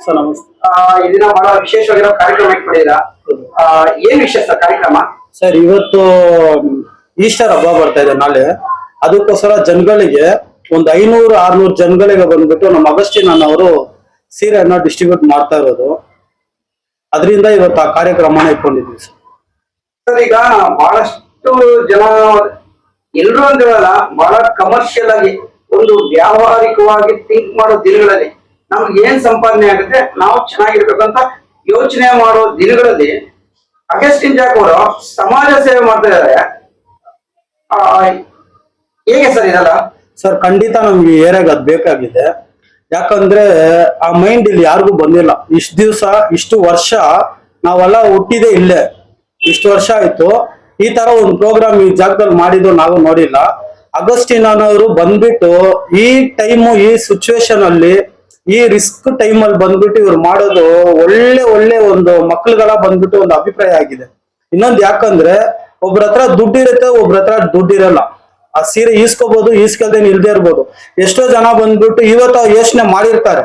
Sir ನಮಸ್ತೆ. ಇದನ್ನ ಬಹಳ ವಿಶೇಷವಾಗಿರೋ ಕಾರ್ಯಕ್ರಮ ಇಟ್ಕೊಂಡಿದ್ದೀರಾ. ಏನ್ ವಿಶೇಷ ಕಾರ್ಯಕ್ರಮ? ಸರ್ ಇವತ್ತು ಈಸ್ಟರ್ ಹಬ್ಬ ಬರ್ತಾ ಇದೆ ನಾಳೆ. ಅದಕ್ಕೋಸ್ಕರ ಜನಗಳಿಗೆ ಒಂದು 500-600 ಜನಗಳಿಗೆ ಬಂದ್ಬಿಟ್ಟು ನಮ್ಮ ಅಗಸ್ಟಿನ್ ಅವರು ಸೀರೆಯನ್ನ ಡಿಸ್ಟ್ರಿಬ್ಯೂಟ್ ಮಾಡ್ತಾ ಇರೋದು. ಅದರಿಂದ ಇವತ್ತು ಆ ಕಾರ್ಯಕ್ರಮನ ಇಟ್ಕೊಂಡಿದ್ವಿ ಸರ್. ಸರ್ ಈಗ ಬಹಳಷ್ಟು ಜನ ಎಲ್ರು ಅಂತ ಹೇಳಲ್ಲ, ಬಹಳ ಕಮರ್ಷಿಯಲ್ ಆಗಿ ಒಂದು ವ್ಯಾವಹಾರಿಕವಾಗಿ ಥಿಂಕ್ ಮಾಡೋ ದಿನಗಳಲ್ಲಿ ನಮ್ಗೆ ಏನ್ ಸಂಪಾದನೆ ಆಗುತ್ತೆ, ನಾವು ಚೆನ್ನಾಗಿರ್ಬೇಕಂತ ಯೋಚನೆ ಮಾಡೋ ದಿನಗಳಲ್ಲಿ ಅಗಸ್ಟಿನ್ ಜಾಕ್ ಅವರು ಸಮಾಜ ಸೇವೆ ಮಾಡ್ತಾ ಇದ್ದಾರೆ. ಹೇಗೆ ಸರ್ ಇದಲ್ಲ? ಸರ್ ಖಂಡಿತ ನಮ್ಗೆ ಏರಿಯಾಗ ಅದ್ ಬೇಕಾಗಿದೆ. ಯಾಕಂದ್ರೆ ಆ ಮೈಂಡ್ ಇಲ್ಲಿ ಯಾರಿಗೂ ಬಂದಿಲ್ಲ. ಇಷ್ಟು ದಿವಸ ಇಷ್ಟು ವರ್ಷ ನಾವೆಲ್ಲ ಹುಟ್ಟಿದೆ ಇಲ್ಲೇ, ಇಷ್ಟು ವರ್ಷ ಆಯ್ತು. ಈ ತರ ಒಂದು ಪ್ರೋಗ್ರಾಮ್ ಈ ಜಾಗದಲ್ಲಿ ಮಾಡಿದ್ದು ನಾವು ನೋಡಿಲ್ಲ. ಅಗಸ್ಟಿನ್ ಅವರು ಬಂದ್ಬಿಟ್ಟು ಈ ಟೈಮು ಈ ಸಿಚುವೇಶನ್ ಅಲ್ಲಿ ಈ ರಿಸ್ಕ್ ಟೈಮ್ ಅಲ್ಲಿ ಬಂದ್ಬಿಟ್ಟು ಇವ್ರು ಮಾಡೋದು ಒಳ್ಳೆ ಒಂದು ಮಕ್ಳುಗಳ ಬಂದ್ಬಿಟ್ಟು ಒಂದು ಅಭಿಪ್ರಾಯ ಆಗಿದೆ. ಇನ್ನೊಂದು ಯಾಕಂದ್ರೆ ಒಬ್ರ ಹತ್ರ ದುಡ್ಡಿರುತ್ತೆ, ಒಬ್ರ ಹತ್ರ ದುಡ್ಡಿರಲ್ಲ. ಆ ಸೀರೆ ಈಸ್ಕೋಬಹುದು, ಈಸ್ಕಲ್ದೇನೆ ಇಲ್ದೇ ಇರ್ಬೋದು. ಎಷ್ಟೋ ಜನ ಬಂದ್ಬಿಟ್ಟು ಇವತ್ತು ಯೋಚನೆ ಮಾಡಿರ್ತಾರೆ,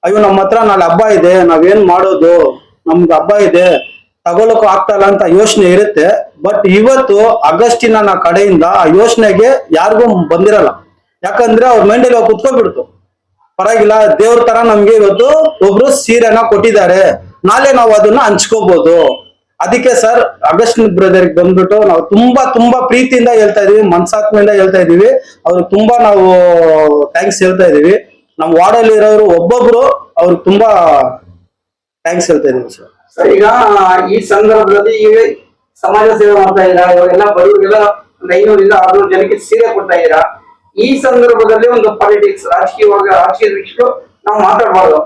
ಅಯ್ಯೋ ನಮ್ಮ ಹತ್ರ ನಾಳೆ ಹಬ್ಬ ಇದೆ, ನಾವೇನ್ ಮಾಡೋದು, ನಮ್ಗೆ ಹಬ್ಬ ಇದೆ ತಗೊಳಕ್ ಆಗ್ತಲ್ಲ ಅಂತ ಯೋಚನೆ ಇರುತ್ತೆ. ಬಟ್ ಇವತ್ತು ಅಗಸ್ಟಿನ ಕಡೆಯಿಂದ ಆ ಯೋಚನೆಗೆ ಯಾರಿಗೂ ಬಂದಿರಲ್ಲ. ಯಾಕಂದ್ರೆ ಅವ್ರ ಮೈಂಡಲ್ಲಿ ಕುತ್ಕೊಬಿಡ್ತು, ಪರವಾಗಿಲ್ಲ ದೇವ್ರ ತರ ನಮ್ಗೆ ಇವತ್ತು ಒಬ್ರು ಸೀರೆನ ಕೊಟ್ಟಿದ್ದಾರೆ, ನಾಳೆ ನಾವು ಅದನ್ನ ಹಂಚ್ಕೋಬಹುದು. ಅದಕ್ಕೆ ಸರ್ ಅಗಸ್ಟಿನ್ ಬ್ರದರ್ಗೆ ಬಂದ್ಬಿಟ್ಟು ನಾವು ತುಂಬಾ ಪ್ರೀತಿಯಿಂದ ಹೇಳ್ತಾ ಇದೀವಿ, ಮನ್ಸಾತ್ಮೆಯಿಂದ ಹೇಳ್ತಾ ಇದೀವಿ. ಅವ್ರಿಗೆ ತುಂಬಾ ನಾವು ಥ್ಯಾಂಕ್ಸ್ ಹೇಳ್ತಾ ಇದೀವಿ. ನಮ್ ವಾರ್ಡಲ್ಲಿ ಇರೋರು ಒಬ್ಬೊಬ್ರು ಅವ್ರಿಗೆ ತುಂಬಾ ಥ್ಯಾಂಕ್ಸ್ ಹೇಳ್ತಾ ಇದೀವಿ ಸರ್. ಈಗ ಈ ಸಂದರ್ಭದಲ್ಲಿ ಈಗ ಸಮಾಜ ಸೇವೆ ಮಾಡ್ತಾ ಇದ್ದೀರಾ, ಇವಾಗೆಲ್ಲ ಬಡವರಿಗೆಲ್ಲ 500-600 ಜನಕ್ಕೆ ಸೀರೆ ಕೊಡ್ತಾ ಇದ್ದೀರಾ. ಈ ಸಂದರ್ಭದಲ್ಲಿ ಒಂದು ಪಾಲಿಟಿಕ್ಸ್ ರಾಜಕೀಯ ವಿಷಯಗಳು ನಾವು ಮಾತಾಡಬಾರ್ದು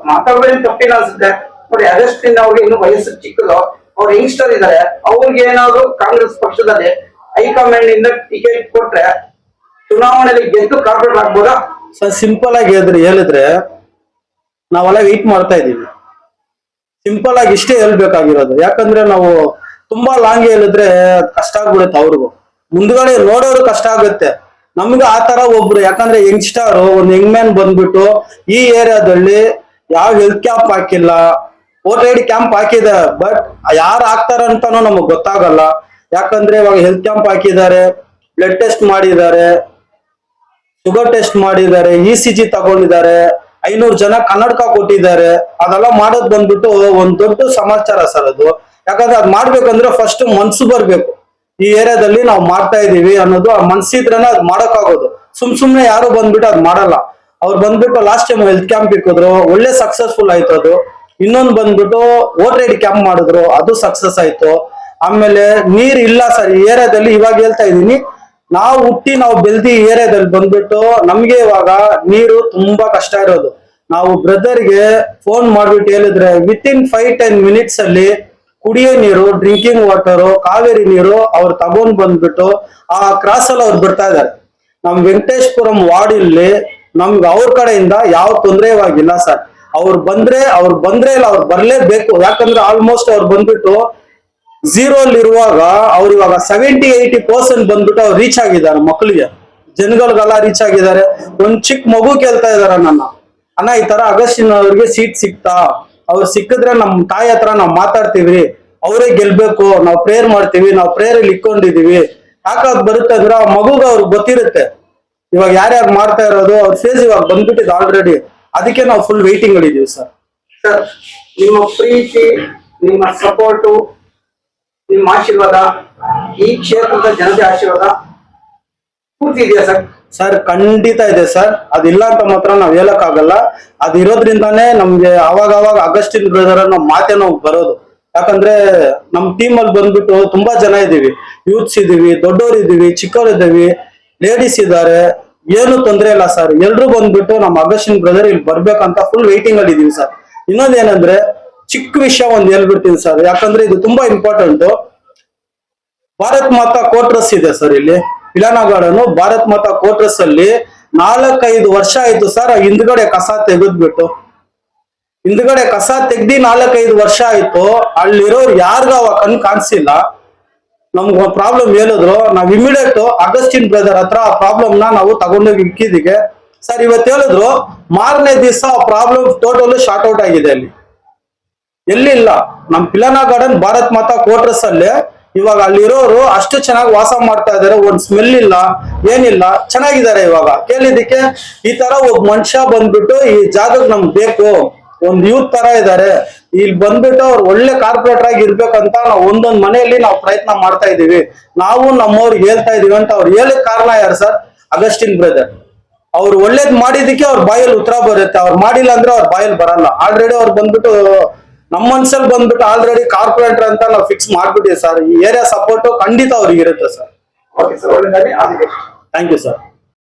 ತಪ್ಪೇನ ಅನ್ಸುತ್ತೆ. ನೋಡಿ ಅಗಸ್ಟಿನ್ ಅವ್ರಿಗೆ ಇನ್ನು ವಯಸ್ಸು ಚಿಕ್ಕದು, ಅವ್ರು ಯಂಗ್ಸ್ಟರ್ ಇದ್ದಾರೆ. ಅವ್ರಿಗೆ ಏನಾದ್ರು ಕಾಂಗ್ರೆಸ್ ಪಕ್ಷದಲ್ಲಿ ಹೈಕಮಾಂಡ್ ಇಂದ ಟಿಕೆಟ್ ಕೊಟ್ರೆ ಚುನಾವಣೆಯಲ್ಲಿ ಗೆದ್ದು ಕಾರ್ಪೊರೇಟ್ ಆಗ್ಬೋದಾ? ಸರ್ ಸಿಂಪಲ್ ಆಗಿ ಹೇಳಿದ್ರೆ ನಾವೆಲ್ಲ ವೇಟ್ ಮಾಡ್ತಾ ಇದೀವಿ. ಸಿಂಪಲ್ ಆಗಿ ಇಷ್ಟೇ ಹೇಳ್ಬೇಕಾಗಿರೋದು. ಯಾಕಂದ್ರೆ ನಾವು ತುಂಬಾ ಲಾಂಗ್ ಹೇಳಿದ್ರೆ ಕಷ್ಟ ಆಗ್ಬಿಡುತ್ತೆ, ಅವ್ರಿಗೂ ಮುಂದ್ಗಡೆ ನೋಡೋರು ಕಷ್ಟ ಆಗುತ್ತೆ. ನಮ್ಗೆ ಆ ತರ ಒಬ್ರು, ಯಾಕಂದ್ರೆ ಯಂಗ್ಸ್ಟರ್ ಒಂದು ಯಂಗ್ ಮ್ಯಾನ್ ಬಂದ್ಬಿಟ್ಟು ಈ ಏರಿಯಾದಲ್ಲಿ ಯಾವ ಹೆಲ್ತ್ ಕ್ಯಾಂಪ್ ಹಾಕಿಲ್ಲ, ವೋಟರ್ ಐಡಿ ಕ್ಯಾಂಪ್ ಹಾಕಿದೆ, ಬಟ್ ಯಾರು ಹಾಕ್ತಾರಂತಾನು ನಮಗ್ ಗೊತ್ತಾಗಲ್ಲ. ಯಾಕಂದ್ರೆ ಇವಾಗ ಹೆಲ್ತ್ ಕ್ಯಾಂಪ್ ಹಾಕಿದ್ದಾರೆ, ಬ್ಲಡ್ ಟೆಸ್ಟ್ ಮಾಡಿದ್ದಾರೆ, ಶುಗರ್ ಟೆಸ್ಟ್ ಮಾಡಿದ್ದಾರೆ, ECG ತಗೊಂಡಿದ್ದಾರೆ, 500 ಜನ ಕನ್ನಡಕ ಕೊಟ್ಟಿದ್ದಾರೆ. ಅದೆಲ್ಲ ಮಾಡೋದ್ ಬಂದ್ಬಿಟ್ಟು ಒಂದ್ ದೊಡ್ಡ ಸಮಾಚಾರ ಸರ್ ಅದು. ಯಾಕಂದ್ರೆ ಅದ್ ಮಾಡ್ಬೇಕಂದ್ರೆ ಫಸ್ಟ್ ಮನ್ಸು ಬರ್ಬೇಕು. ಈ ಏರಿಯಾದಲ್ಲಿ ನಾವು ಮಾಡ್ತಾ ಇದೀವಿ ಅನ್ನೋದು ಆ ಮನ್ಸಿದ್ರೇನೆ ಅದ್ ಮಾಡಕ್ಕಾಗೋದು. ಸುಮ್ನೆ ಯಾರು ಬಂದ್ಬಿಟ್ಟು ಅದ್ ಮಾಡಲ್ಲ. ಅವ್ರು ಬಂದ್ಬಿಟ್ಟು ಲಾಸ್ಟ್ ಟೈಮ್ ಹೆಲ್ತ್ ಕ್ಯಾಂಪ್ ಇಕ್ಕಿದ್ರು, ಒಳ್ಳೆ ಸಕ್ಸಸ್ಫುಲ್ ಆಯ್ತು ಅದು. ಇನ್ನೊಂದು ಬಂದ್ಬಿಟ್ಟು ವೋಟರ್ ಐಡಿ ಕ್ಯಾಂಪ್ ಮಾಡಿದ್ರು, ಅದು ಸಕ್ಸಸ್ ಆಯ್ತು. ಆಮೇಲೆ ನೀರ್ ಇಲ್ಲ ಸರ್ ಈ ಏರಿಯಾದಲ್ಲಿ. ಇವಾಗ ಹೇಳ್ತಾ ಇದೀನಿ, ನಾವು ಹುಟ್ಟಿ ನಾವು ಬೆಳ್ದಿ ಏರಿಯಾದಲ್ಲಿ ಬಂದ್ಬಿಟ್ಟು ನಮ್ಗೆ ಇವಾಗ ನೀರು ತುಂಬಾ ಕಷ್ಟ ಇರೋದು. ನಾವು ಬ್ರದರ್ಗೆ ಫೋನ್ ಮಾಡ್ಬಿಟ್ಟು ಹೇಳಿದ್ರೆ ವಿತಿನ್ 5-10 ಮಿನಿಟ್ಸ್ ಅಲ್ಲಿ ಕುಡಿಯೋ ನೀರು, ಡ್ರಿಂಕಿಂಗ್ ವಾಟರು, ಕಾವೇರಿ ನೀರು ಅವ್ರು ತಗೊಂಡ್ ಬಂದ್ಬಿಟ್ಟು ಆ ಕ್ರಾಸ್ ಅಲ್ಲಿ ಅವ್ರು ಬಿಡ್ತಾ ಇದಾರೆ. ನಮ್ ವೆಂಕಟೇಶ್ಪುರಂ ವಾರ್ಡ್ ಇಲ್ಲಿ ನಮ್ಗೆ ಅವ್ರ ಕಡೆಯಿಂದ ಯಾವ ತೊಂದರೆವಾಗಿಲ್ಲ ಸರ್. ಅವ್ರು ಬಂದ್ರೆ ಇಲ್ಲ, ಅವ್ರು ಬರ್ಲೇಬೇಕು. ಯಾಕಂದ್ರೆ ಆಲ್ಮೋಸ್ಟ್ ಅವ್ರು ಬಂದ್ಬಿಟ್ಟು 0 ಅಲ್ಲಿ ಇರುವಾಗ ಅವ್ರು ಇವಾಗ 70-80% ಬಂದ್ಬಿಟ್ಟು ಅವ್ರು ರೀಚ್ ಆಗಿದ್ದಾರೆ. ಮಕ್ಕಳಿಗೆ, ಜನಗಳಿಗೆಲ್ಲ ರೀಚ್ ಆಗಿದ್ದಾರೆ. ಒಂದ್ ಚಿಕ್ಕ ಮಗು ಕೇಳ್ತಾ ಇದಾರೆ ನನ್ನ, ಅಣ್ಣ ಈ ತರ ಅಗಸ್ಟಿನ್ ಅವ್ರಿಗೆ ಸೀಟ್ ಸಿಕ್ತಾ, ಅವ್ರು ಸಿಕ್ಕಿದ್ರೆ ನಮ್ ತಾಯಿ ಹತ್ರ ನಾವ್ ಮಾತಾಡ್ತೀವಿ, ಅವರೇ ಗೆಲ್ಬೇಕು, ನಾವ್ ಪ್ರೇಯರ್ ಮಾಡ್ತೀವಿ, ನಾವ್ ಪ್ರೇಯರ್ ಅಲ್ಲಿ ಇಕ್ಕೊಂಡಿದೀವಿ. ಯಾಕಾದ್ ಬರುತ್ತೆ ಅಂದ್ರೆ ಆ ಮಗುಗ ಅವ್ರಿಗೆ ಗೊತ್ತಿರುತ್ತೆ ಇವಾಗ ಯಾರ್ಯಾರು ಮಾಡ್ತಾ ಇರೋದು. ಅವ್ರ ಫೇಸ್ ಇವಾಗ ಬಂದ್ಬಿಟ್ಟಿದೆ ಆಲ್ರೆಡಿ. ಅದಕ್ಕೆ ನಾವು ಫುಲ್ ವೇಟಿಂಗ್ ಅಲ್ಲಿ ಇದೀವಿ ಸರ್. ಸರ್ ನಿಮ್ಮ ಪ್ರೀತಿ, ನಿಮ್ಮ ಸಪೋರ್ಟು, ನಿಮ್ಮ ಆಶೀರ್ವಾದ, ಈ ಕ್ಷೇತ್ರದ ಜನತೆ ಆಶೀರ್ವಾದ ಪೂರ್ತಿ ಇದೆಯಾ ಸರ್? ಸರ್ ಖಂಡಿತ ಇದೆ ಸರ್. ಅದಿಲ್ಲ ಅಂತ ಮಾತ್ರ ನಾವ್ ಹೇಳಕ್ ಆಗಲ್ಲ. ಅದಿರೋದ್ರಿಂದಾನೇ ನಮ್ಗೆ ಅವಾಗ ಅಗಸ್ಟಿನ್ ಬ್ರದರ್ ಅನ್ನೋ ಮಾತೆ ನಾವು ಬರೋದು. ಯಾಕಂದ್ರೆ ನಮ್ ಟೀಮ್ ಅಲ್ಲಿ ಬಂದ್ಬಿಟ್ಟು ತುಂಬಾ ಜನ ಇದೀವಿ, ಯೂತ್ಸ್ ಇದೀವಿ, ದೊಡ್ಡವ್ರು ಇದೀವಿ, ಚಿಕ್ಕವ್ರು ಇದೀವಿ, ಲೇಡೀಸ್ ಇದ್ದಾರೆ. ಏನು ತೊಂದ್ರೆ ಇಲ್ಲ ಸರ್. ಎಲ್ರು ಬಂದ್ಬಿಟ್ಟು ನಮ್ಮ ಅಗಸ್ಟಿನ್ ಬ್ರದರ್ ಇಲ್ಲಿ ಬರ್ಬೇಕಂತ ಫುಲ್ ವೇಟಿಂಗ್ ಅಲ್ಲಿ ಇದೀವಿ ಸರ್. ಇನ್ನೊಂದೇನಂದ್ರೆ ಚಿಕ್ಕ ವಿಷಯ ಒಂದ್ ಹೇಳ್ಬಿಡ್ತೀನಿ ಸರ್, ಯಾಕಂದ್ರೆ ಇದು ತುಂಬಾ ಇಂಪಾರ್ಟೆಂಟ್. ಭಾರತ್ ಮಾತಾ ಕೋಟ್ರಸ್ ಇದೆ ಸರ್ ಇಲ್ಲಿ ಇಲಾನಾ ಗಾರ್ಡನ್. ಭಾರತ್ ಮಾತಾ ಕೋಟ್ರಸ್ ಅಲ್ಲಿ 4-5 ವರ್ಷ ಆಯ್ತು ಸರ್. ಹಿಂದ್ಗಡೆ ಕಸ ತೆಗೆದ್ಬಿಟ್ಟು, ಹಿಂದ್ಗಡೆ ಕಸ ತೆಗ್ದಿ 4-5 ವರ್ಷ ಆಯ್ತು. ಅಲ್ಲಿರೋರು ಯಾರಿಗ ಅವ ಕಾಣಿಸಿಲ್ಲ. ನಮ್ಗೆ ಒಂದು ಪ್ರಾಬ್ಲಮ್ ಹೇಳಿದ್ರು, ನಾವ್ ಇಮಿಡಿಯೇಟ್ ಅಗಸ್ಟಿನ್ ಬ್ರದರ್ ಹತ್ರ ಆ ಪ್ರಾಬ್ಲಮ್ ನಾವು ತಗೊಂಡೋಗಿ ಇಕ್ಕಿದಿಗೆ ಸರ್ ಇವತ್ತು ಹೇಳಿದ್ರು, ಮಾರನೇ ದಿವಸ ಪ್ರಾಬ್ಲಮ್ ಟೋಟಲ್ ಶಾರ್ಟ್ ಔಟ್ ಆಗಿದೆ ಅಲ್ಲಿ. ಎಲ್ಲಿ ಇಲ್ಲ. ನಮ್ ಪಿಲಾನಾ ಗಾರ್ಡನ್ ಭಾರತ್ ಮಾತಾ ಕ್ವಾರ್ಟರ್ಸ್ ಅಲ್ಲಿ ಇವಾಗ ಅಲ್ಲಿರೋರು ಅಷ್ಟು ಚೆನ್ನಾಗಿ ವಾಸ ಮಾಡ್ತಾ ಇದಾರೆ. ಒಂದ್ ಸ್ಮೆಲ್ ಇಲ್ಲ, ಏನಿಲ್ಲ, ಚೆನ್ನಾಗಿದ್ದಾರೆ. ಇವಾಗ ಕೇಳಿದಕ್ಕೆ ಈ ತರ ಒಬ್ಬ ಮನುಷ್ಯ ಬಂದ್ಬಿಟ್ಟು ಈ ಜಾಗಕ್ಕೆ ನಮ್ಗೆ ಬೇಕು, ಒಂದ್ ಯೂತ್ ತರ ಇದಾರೆ, ಇಲ್ಲಿ ಬಂದ್ಬಿಟ್ಟು ಅವ್ರು ಒಳ್ಳೆ ಕಾರ್ಪೊರೇಟರ್ ಆಗಿ ಇರ್ಬೇಕಂತ ನಾವು ಒಂದೊಂದ್ ಮನೆಯಲ್ಲಿ ನಾವು ಪ್ರಯತ್ನ ಮಾಡ್ತಾ ಇದೀವಿ. ನಾವು ನಮ್ಮವ್ರಿಗೆ ಹೇಳ್ತಾ ಇದೀವಿ ಅಂತ ಅವ್ರು ಹೇಳಕ್ ಕಾರಣ ಯಾರು ಸರ್? Augustine brother. ಅವ್ರು ಒಳ್ಳೇದ್ ಮಾಡಿದಕ್ಕೆ ಅವ್ರ ಬಾಯಲ್ಲಿ ಉತ್ತರ ಬರುತ್ತೆ, ಅವ್ರು ಮಾಡಿಲ್ಲ ಅಂದ್ರೆ ಅವ್ರ ಬಾಯಲ್ಲಿ ಬರಲ್ಲ. ಆಲ್ರೆಡಿ ಅವ್ರು ಬಂದ್ಬಿಟ್ಟು ನಮ್ಮ ಮನ್ಸಲ್ಲಿ ಬಂದ್ಬಿಟ್ಟು ಆಲ್ರೆಡಿ ಕಾರ್ಪೊರೇಟರ್ ಅಂತ ನಾವು ಫಿಕ್ಸ್ ಮಾಡ್ಬಿಟ್ಟಿವಿ ಸರ್. ಈ ಏರಿಯಾ ಸಪೋರ್ಟ್ ಖಂಡಿತ ಅವ್ರಿಗೆ ಇರುತ್ತೆ ಸರ್. ಓಕೆ ಸರ್, ಒಳ್ಳೆದಾಗಿ ಆಗಿದೆ. Thank you sir.